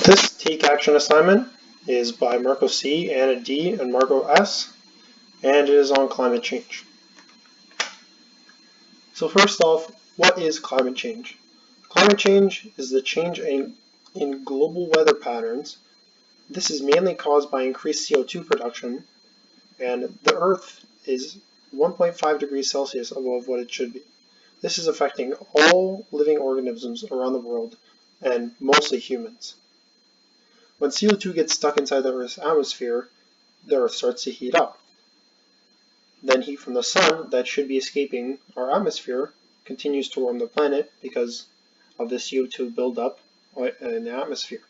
This Take Action assignment is by Marco C, Anna D, and Marco S, and it is on climate change. So first off, what is climate change? Climate change is the change in global weather patterns. This is mainly caused by increased CO2 production, and the Earth is 1.5 degrees Celsius above what it should be. This is affecting all living organisms around the world, and mostly humans. When CO2 gets stuck inside the Earth's atmosphere, the Earth starts to heat up. Then heat from the sun that should be escaping our atmosphere continues to warm the planet because of the CO2 buildup in the atmosphere.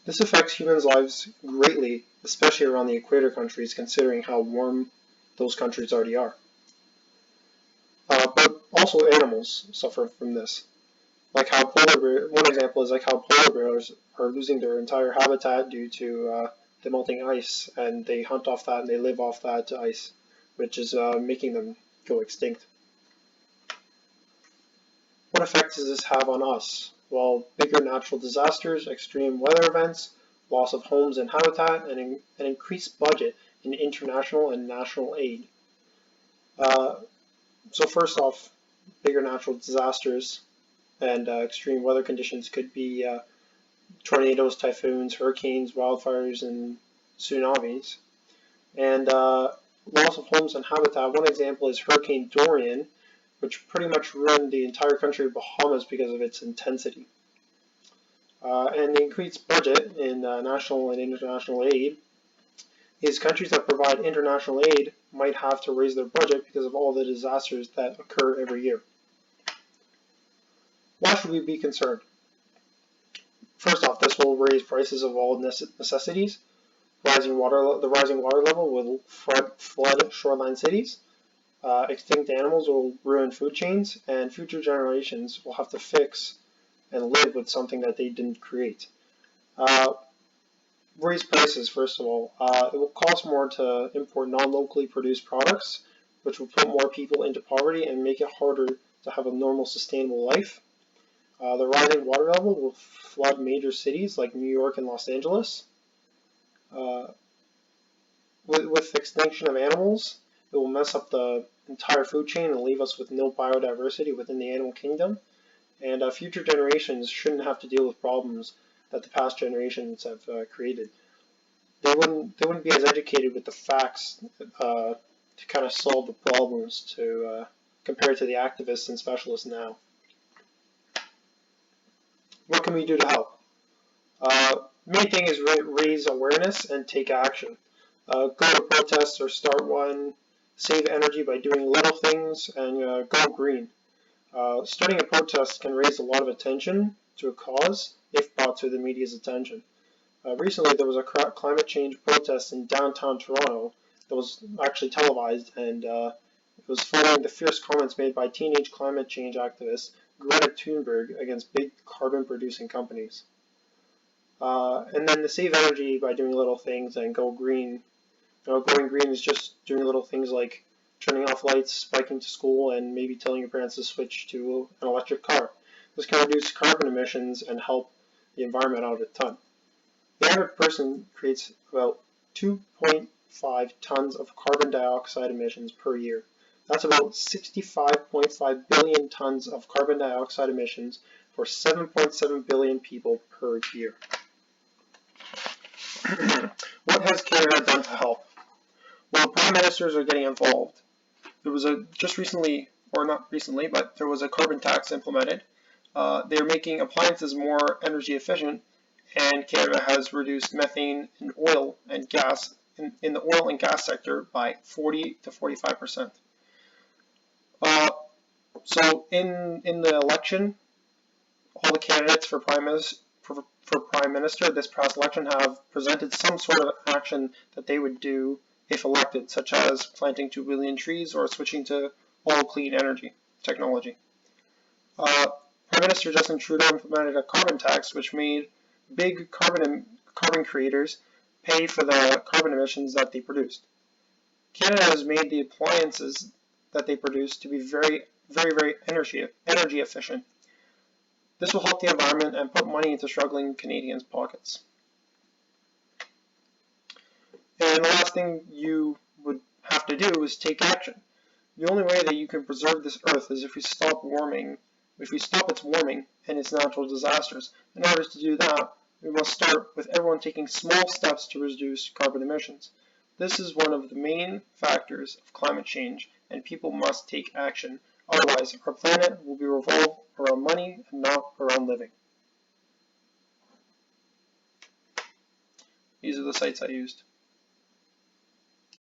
This affects humans' lives greatly, especially around the equator countries, considering how warm those countries already are. But also animals suffer from this. One example is like how polar bears are losing their entire habitat due to the melting ice, and they hunt off that and they live off that ice, which is making them go extinct. What effect does this have on us? Well, bigger natural disasters, extreme weather events, loss of homes and habitat, and an increased budget in international and national aid. So first off, bigger natural disasters and extreme weather conditions could be tornadoes, typhoons, hurricanes, wildfires, and tsunamis. And loss of homes and habitat. One example is Hurricane Dorian, which pretty much ruined the entire country of Bahamas because of its intensity. And the increased budget in national and international aid is countries that provide international aid might have to raise their budget because of all the disasters that occur every year. Why should we be concerned? First off, this will raise prices of all necessities. The rising water level will flood shoreline cities. Extinct animals will ruin food chains, and future generations will have to fix and live with something that they didn't create. Raise prices, first of all. It will cost more to import non-locally produced products, which will put more people into poverty and make it harder to have a normal, sustainable life. The rising water level will flood major cities like New York and Los Angeles. With extinction of animals, it will mess up the entire food chain and leave us with no biodiversity within the animal kingdom. And future generations shouldn't have to deal with problems that the past generations have created. They wouldn't be as educated with the facts to kind of solve the problems compared to the activists and specialists now. What can we do to help? Main thing is raise awareness and take action. Go to protests or start one. Save energy by doing little things, and go green. Starting a protest can raise a lot of attention to a cause if brought to the media's attention. Recently, there was a climate change protest in downtown Toronto that was actually televised, and it was following the fierce comments made by teenage climate change activist Greta Thunberg against big carbon-producing companies. And then to save energy by doing little things and go green. Going green is just doing little things like turning off lights, biking to school, and maybe telling your parents to switch to an electric car. This can reduce carbon emissions and help the environment out a ton. The average person creates about 2.5 tons of carbon dioxide emissions per year. That's about 65.5 billion tons of carbon dioxide emissions for 7.7 billion people per year. What has Canada done to help? Well, prime ministers are getting involved. There was just recently, or not recently, but there was a carbon tax implemented. They're making appliances more energy efficient, and Canada has reduced methane in oil and gas in the oil and gas sector by 40 to 45%. So in the election, all the candidates for prime minister this past election have presented some sort of action that they would do if elected, such as planting 2 billion trees or switching to all clean energy technology. Prime Minister Justin Trudeau implemented a carbon tax, which made big carbon creators pay for the carbon emissions that they produced. Canada has made the appliances that they produce to be very, very, very energy efficient. This will help the environment and put money into struggling Canadians' pockets. And the last thing you would have to do is take action. The only way that you can preserve this Earth is if we stop its warming and its natural disasters. In order to do that, we must start with everyone taking small steps to reduce carbon emissions. This is one of the main factors of climate change, and people must take action. Otherwise, our planet will be revolved around money and not around living. These are the sites I used.